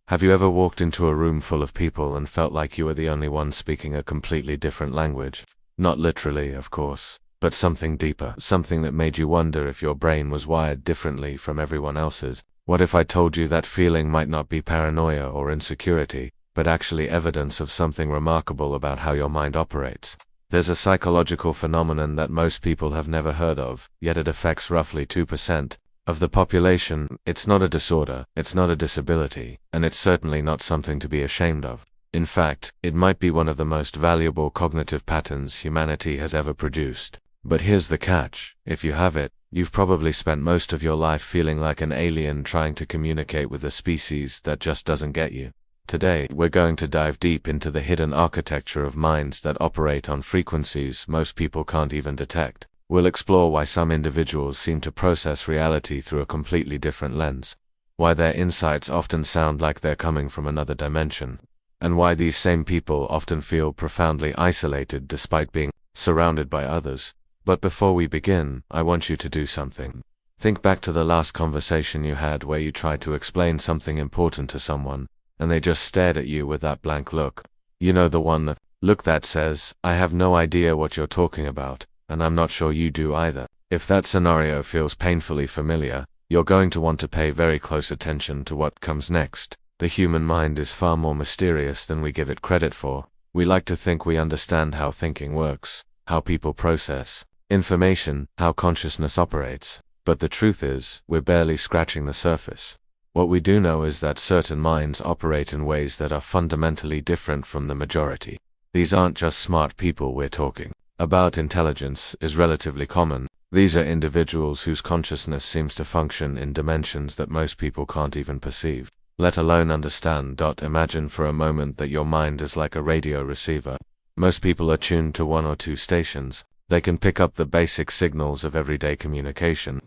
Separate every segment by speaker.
Speaker 1: Have you ever walked into a room full of people and felt like you were the only one speaking a completely different language? Not literally, of course, but something deeper, something that made you wonder if your brain was wired differently from everyone else's. What if I told you that feeling might not be paranoia or insecurity, but actually evidence of something remarkable about how your mind operates? There's a psychological phenomenon that most people have never heard of, yet it affects roughly 2% of the population. It's not a disorder, it's not a disability, and it's certainly not something to be ashamed of. In fact, it might be one of the most valuable cognitive patterns humanity has ever produced. But here's the catch: if you have it, you've probably spent most of your life feeling like an alien trying to communicate with a species that just doesn't get you. Today, we're going to dive deep into the hidden architecture of minds that operate on frequencies most people can't even detect. We'll explore why some individuals seem to process reality through a completely different lens, why their insights often sound like they're coming from another dimension, and why these same people often feel profoundly isolated despite being surrounded by others. But before we begin, I want you to do something. Think back to the last conversation you had where you tried to explain something important to someone, and they just stared at you with that blank look. You know, the one look that says, "I have no idea what you're talking about, and I'm not sure you do either." If that scenario feels painfully familiar, you're going to want to pay very close attention to what comes next. The human mind is far more mysterious than we give it credit for. We like to think we understand how thinking works, how people process information, how consciousness operates. But the truth is, we're barely scratching the surface. What we do know is that certain minds operate in ways that are fundamentally different from the majority. These aren't just smart people we're talking about. Intelligence is relatively common. These are individuals whose consciousness seems to function in dimensions that most people can't even perceive, let alone understand. Imagine for a moment that your mind is like a radio receiver. Most people are tuned to one or two stations. They can pick up the basic signals of everyday communication,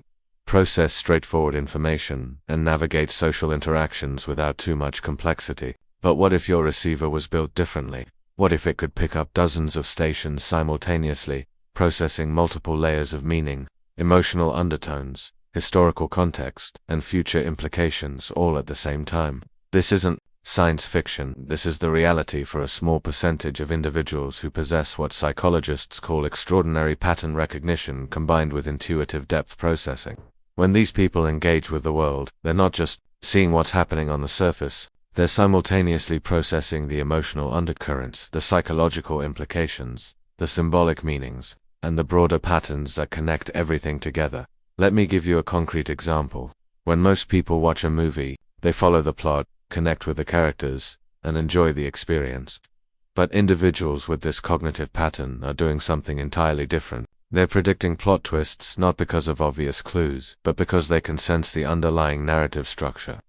Speaker 1: process straightforward information, and navigate social interactions without too much complexity. But what if your receiver was built differently? What if it could pick up dozens of stations simultaneously, processing multiple layers of meaning, emotional undertones, historical context, and future implications all at the same time? This isn't science fiction. This is the reality for a small percentage of individuals who possess what psychologists call extraordinary pattern recognition combined with intuitive depth processing. When these people engage with the world, they're not just seeing what's happening on the surface, they're simultaneously processing the emotional undercurrents, the psychological implications, the symbolic meanings, and the broader patterns that connect everything together. Let me give you a concrete example. When most people watch a movie, they follow the plot, connect with the characters, and enjoy the experience. But individuals with this cognitive pattern are doing something entirely different. They're predicting plot twists not because of obvious clues, but because they can sense the underlying narrative structure.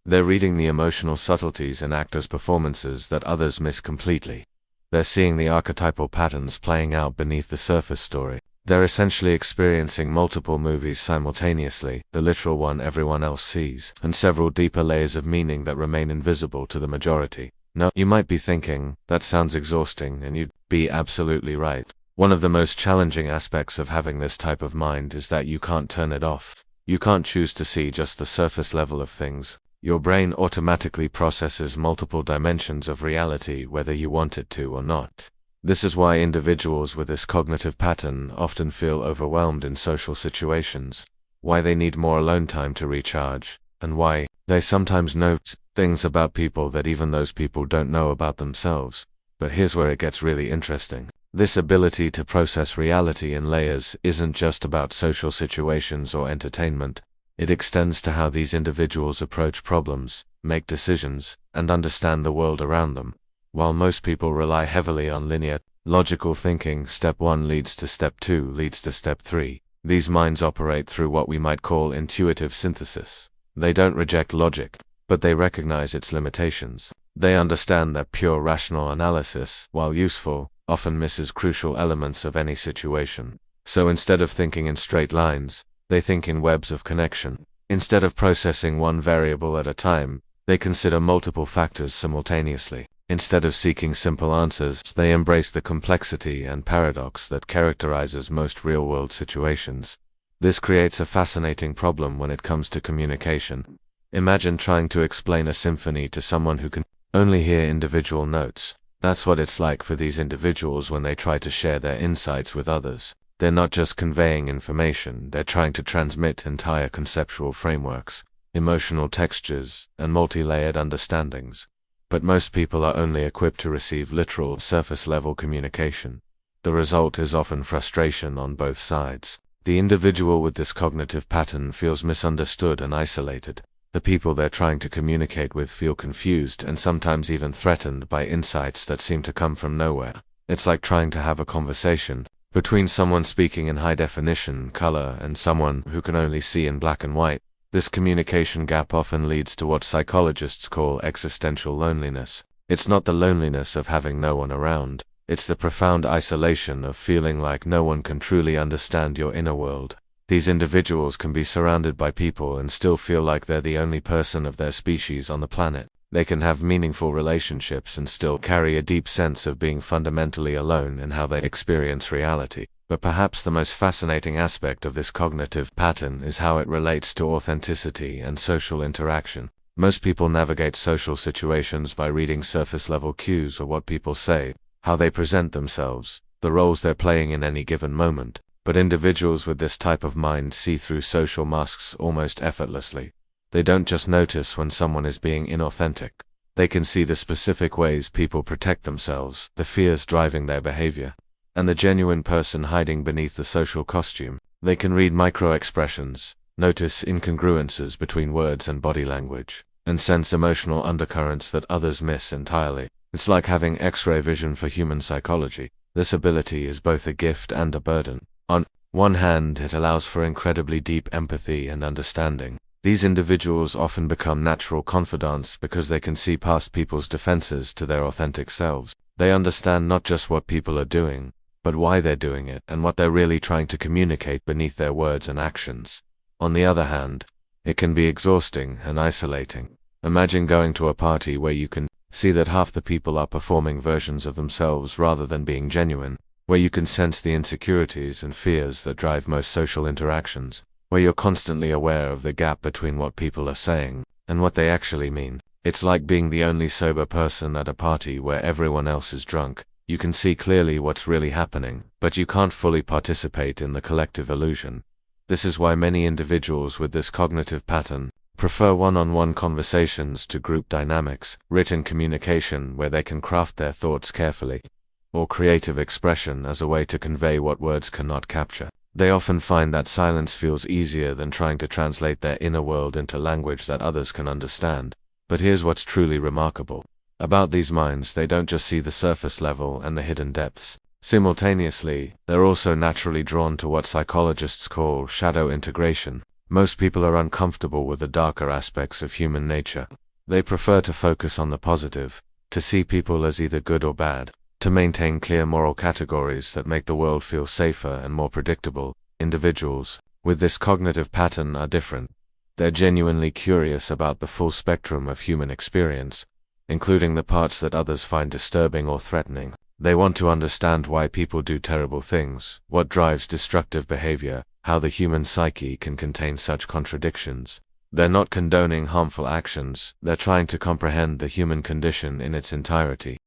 Speaker 1: They're reading the emotional subtleties in actors' performances that others miss completely. They're seeing the archetypal patterns playing out beneath the surface story. They're essentially experiencing multiple movies simultaneously, the literal one everyone else sees, and several deeper layers of meaning that remain invisible to the majority. Now, you might be thinking, that sounds exhausting, and you'd be absolutely right. One of the most challenging aspects of having this type of mind is that you can't turn it off. You can't choose to see just the surface level of things. Your brain automatically processes multiple dimensions of reality whether you want it to or not. This is why individuals with this cognitive pattern often feel overwhelmed in social situations, why they need more alone time to recharge, and why they sometimes note things about people that even those people don't know about themselves. But here's where it gets really interesting. This ability to process reality in layers isn't just about social situations or entertainment. It extends to how these individuals approach problems, make decisions, and understand the world around them. While most people rely heavily on linear, logical thinking, step 1 leads to step 2 leads to step 3, these minds operate through what we might call intuitive synthesis. They don't reject logic, but they recognize its limitations. They understand that pure rational analysis, while useful, often misses crucial elements of any situation. So instead of thinking in straight lines, they think in webs of connection. Instead of processing one variable at a time, they consider multiple factors simultaneously. Instead of seeking simple answers, they embrace the complexity and paradox that characterizes most real-world situations. This creates a fascinating problem when it comes to communication. Imagine trying to explain a symphony to someone who can only hear individual notes. That's what it's like for these individuals when they try to share their insights with others. They're not just conveying information, they're trying to transmit entire conceptual frameworks, emotional textures, and multi-layered understandings. But most people are only equipped to receive literal, surface-level communication. The result is often frustration on both sides. The individual with this cognitive pattern feels misunderstood and isolated. The people they're trying to communicate with feel confused and sometimes even threatened by insights that seem to come from nowhere. It's like trying to have a conversation between someone speaking in high definition color and someone who can only see in black and white. This communication gap often leads to what psychologists call existential loneliness. It's not the loneliness of having no one around. It's the profound isolation of feeling like no one can truly understand your inner world. These individuals can be surrounded by people and still feel like they're the only person of their species on the planet. They can have meaningful relationships and still carry a deep sense of being fundamentally alone in how they experience reality. But perhaps the most fascinating aspect of this cognitive pattern is how it relates to authenticity and social interaction. Most people navigate social situations by reading surface-level cues of what people say, how they present themselves, the roles they're playing in any given moment. But individuals with this type of mind see through social masks almost effortlessly. They don't just notice when someone is being inauthentic. They can see the specific ways people protect themselves, the fears driving their behavior, and the genuine person hiding beneath the social costume. They can read micro-expressions, notice incongruences between words and body language, and sense emotional undercurrents that others miss entirely. It's like having X-ray vision for human psychology. This ability is both a gift and a burden. On one hand, it allows for incredibly deep empathy and understanding. These individuals often become natural confidants because they can see past people's defenses to their authentic selves. They understand not just what people are doing, but why they're doing it and what they're really trying to communicate beneath their words and actions. On the other hand, it can be exhausting and isolating. Imagine going to a party where you can see that half the people are performing versions of themselves rather than being genuine, where you can sense the insecurities and fears that drive most social interactions, where you're constantly aware of the gap between what people are saying and what they actually mean. It's like being the only sober person at a party where everyone else is drunk. You can see clearly what's really happening, but you can't fully participate in the collective illusion. This is why many individuals with this cognitive pattern prefer one-on-one conversations to group dynamics, written communication where they can craft their thoughts carefully, or creative expression as a way to convey what words cannot capture. They often find that silence feels easier than trying to translate their inner world into language that others can understand. But here's what's truly remarkable about these minds: they don't just see the surface level and the hidden depths. Simultaneously, they're also naturally drawn to what psychologists call shadow integration. Most people are uncomfortable with the darker aspects of human nature. They prefer to focus on the positive, to see people as either good or bad, to maintain clear moral categories that make the world feel safer and more predictable. Individuals with this cognitive pattern are different. They're genuinely curious about the full spectrum of human experience, including the parts that others find disturbing or threatening. They want to understand why people do terrible things, what drives destructive behavior, how the human psyche can contain such contradictions. They're not condoning harmful actions, they're trying to comprehend the human condition in its entirety.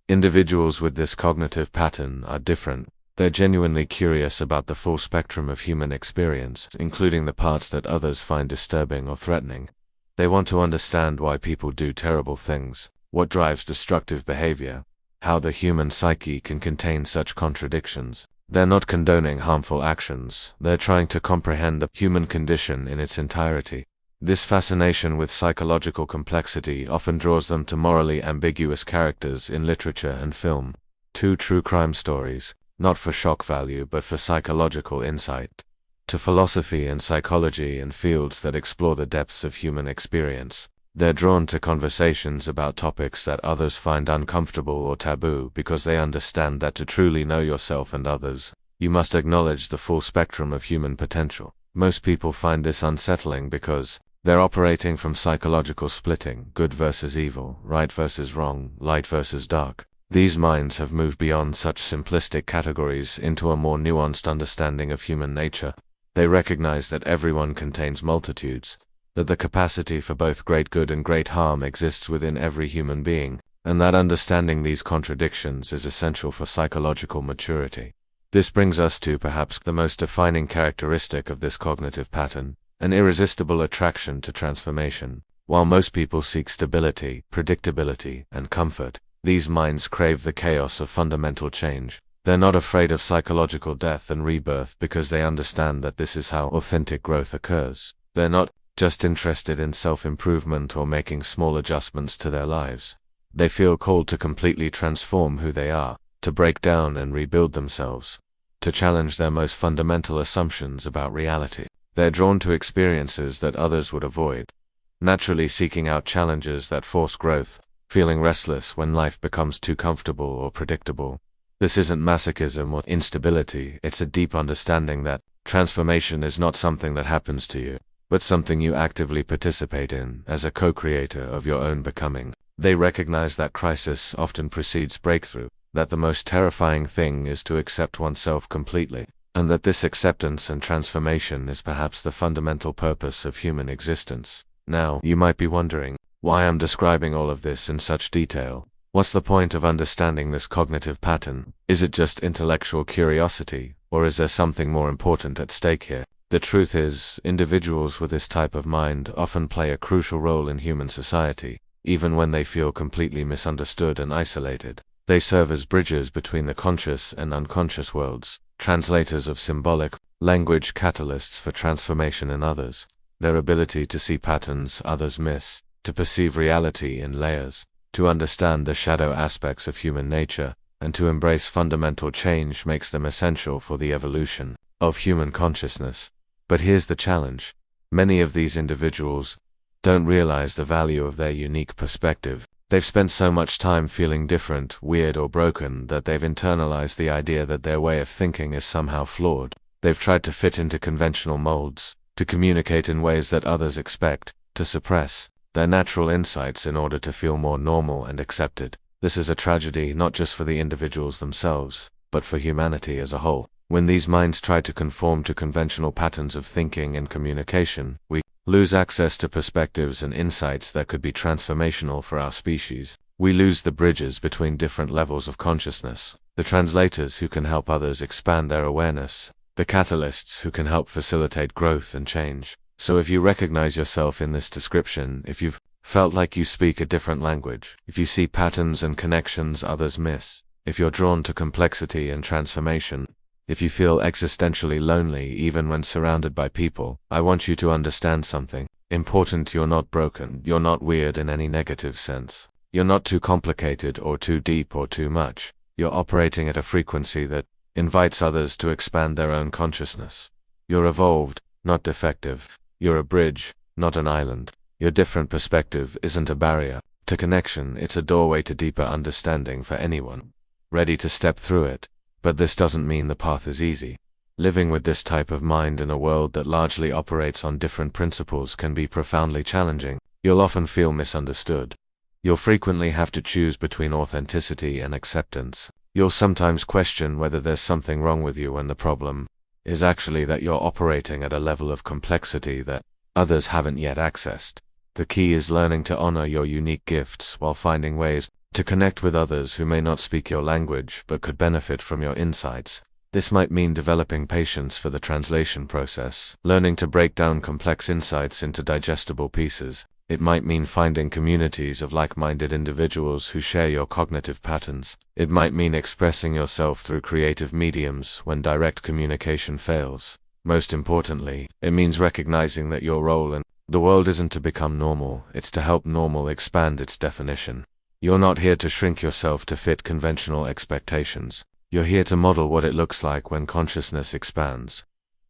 Speaker 1: Individuals with this cognitive pattern are different. They're genuinely curious about the full spectrum of human experience, including the parts that others find disturbing or threatening. They want to understand why people do terrible things, what drives destructive behavior, how the human psyche can contain such contradictions. They're not condoning harmful actions, they're trying to comprehend the human condition in its entirety. This fascination with psychological complexity often draws them to morally ambiguous characters in literature and film. To true crime stories, not for shock value but for psychological insight. To philosophy and psychology and fields that explore the depths of human experience. They're drawn to conversations about topics that others find uncomfortable or taboo because they understand that to truly know yourself and others, you must acknowledge the full spectrum of human potential. Most people find this unsettling because they're operating from psychological splitting, good versus evil, right versus wrong, light versus dark. These minds have moved beyond such simplistic categories into a more nuanced understanding of human nature. They recognize that everyone contains multitudes, that the capacity for both great good and great harm exists within every human being, and that understanding these contradictions is essential for psychological maturity. This brings us to perhaps the most defining characteristic of this cognitive pattern, an irresistible attraction to transformation. While most people seek stability, predictability, and comfort, these minds crave the chaos of fundamental change. They're not afraid of psychological death and rebirth because they understand that this is how authentic growth occurs. They're not just interested in self-improvement or making small adjustments to their lives. They feel called to completely transform who they are, to break down and rebuild themselves, to challenge their most fundamental assumptions about reality. They're drawn to experiences that others would avoid, naturally seeking out challenges that force growth, feeling restless when life becomes too comfortable or predictable. This isn't masochism or instability, it's a deep understanding that transformation is not something that happens to you, but something you actively participate in as a co-creator of your own becoming. They recognize that crisis often precedes breakthrough, that the most terrifying thing is to accept oneself completely, and that this acceptance and transformation is perhaps the fundamental purpose of human existence. Now, you might be wondering why I'm describing all of this in such detail. What's the point of understanding this cognitive pattern? Is it just intellectual curiosity, or is there something more important at stake here? The truth is, individuals with this type of mind often play a crucial role in human society, even when they feel completely misunderstood and isolated. They serve as bridges between the conscious and unconscious worlds, translators of symbolic language, catalysts for transformation in others. Their ability to see patterns others miss, to perceive reality in layers, to understand the shadow aspects of human nature, and to embrace fundamental change makes them essential for the evolution of human consciousness. But here's the challenge. Many of these individuals don't realize the value of their unique perspective. They've spent so much time feeling different, weird, or broken that they've internalized the idea that their way of thinking is somehow flawed. They've tried to fit into conventional molds, to communicate in ways that others expect, to suppress their natural insights in order to feel more normal and accepted. This is a tragedy not just for the individuals themselves, but for humanity as a whole. When these minds try to conform to conventional patterns of thinking and communication, we lose access to perspectives and insights that could be transformational for our species. We lose the bridges between different levels of consciousness, the translators who can help others expand their awareness, the catalysts who can help facilitate growth and change. So if you recognize yourself in this description, if you've felt like you speak a different language, if you see patterns and connections others miss, if you're drawn to complexity and transformation, if you feel existentially lonely even when surrounded by people, I want you to understand something important. You're not broken, you're not weird in any negative sense. You're not too complicated or too deep or too much. You're operating at a frequency that invites others to expand their own consciousness. You're evolved, not defective. You're a bridge, not an island. Your different perspective isn't a barrier to connection, it's a doorway to deeper understanding for anyone ready to step through it. But this doesn't mean the path is easy. Living with this type of mind in a world that largely operates on different principles can be profoundly challenging. You'll often feel misunderstood. You'll frequently have to choose between authenticity and acceptance. You'll sometimes question whether there's something wrong with you when the problem is actually that you're operating at a level of complexity that others haven't yet accessed. The key is learning to honor your unique gifts while finding ways to connect with others who may not speak your language but could benefit from your insights. This might mean developing patience for the translation process, learning to break down complex insights into digestible pieces. It might mean finding communities of like-minded individuals who share your cognitive patterns. It might mean expressing yourself through creative mediums when direct communication fails. Most importantly, it means recognizing that your role in the world isn't to become normal, it's to help normal expand its definition. You're not here to shrink yourself to fit conventional expectations. You're here to model what it looks like when consciousness expands.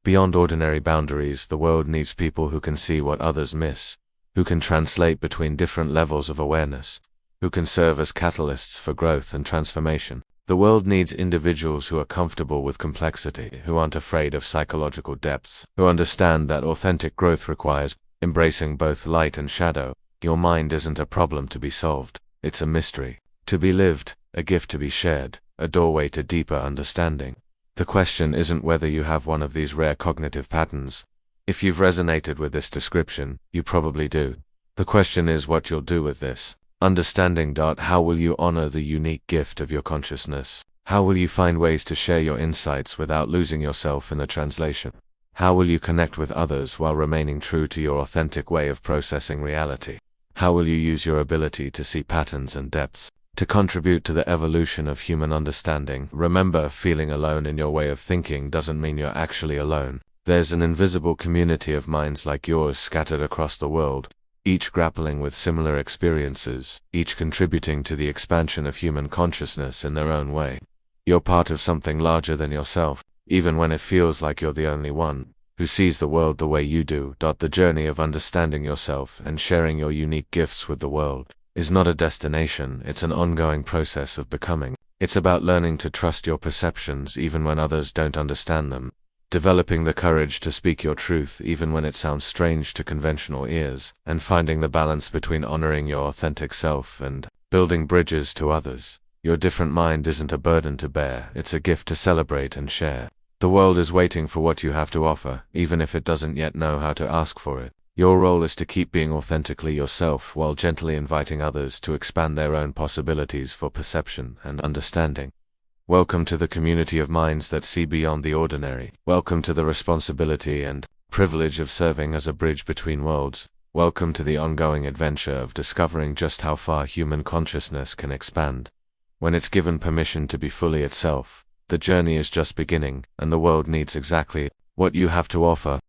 Speaker 1: Beyond ordinary boundaries, the world needs people who can see what others miss, who can translate between different levels of awareness, who can serve as catalysts for growth and transformation. The world needs individuals who are comfortable with complexity, who aren't afraid of psychological depths, who understand that authentic growth requires embracing both light and shadow. Your mind isn't a problem to be solved, it's a mystery to be lived, a gift to be shared, a doorway to deeper understanding. The question isn't whether you have one of these rare cognitive patterns. If you've resonated with this description, you probably do. The question is what you'll do with this understanding. How will you honor the unique gift of your consciousness? How will you find ways to share your insights without losing yourself in the translation? How will you connect with others while remaining true to your authentic way of processing reality? How will you use your ability to see patterns and depths to contribute to the evolution of human understanding? Remember, feeling alone in your way of thinking doesn't mean you're actually alone. There's an invisible community of minds like yours scattered across the world, each grappling with similar experiences, each contributing to the expansion of human consciousness in their own way. You're part of something larger than yourself, even when it feels like you're the only one who sees the world the way you do. The journey of understanding yourself and sharing your unique gifts with the world is not a destination, it's an ongoing process of becoming. It's about learning to trust your perceptions even when others don't understand them, developing the courage to speak your truth even when it sounds strange to conventional ears, and finding the balance between honoring your authentic self and building bridges to others. Your different mind isn't a burden to bear, it's a gift to celebrate and share. The world is waiting for what you have to offer, even if it doesn't yet know how to ask for it. Your role is to keep being authentically yourself while gently inviting others to expand their own possibilities for perception and understanding. Welcome to the community of minds that see beyond the ordinary. Welcome to the responsibility and privilege of serving as a bridge between worlds. Welcome to the ongoing adventure of discovering just how far human consciousness can expand when it's given permission to be fully itself. The journey is just beginning, and the world needs exactly what you have to offer.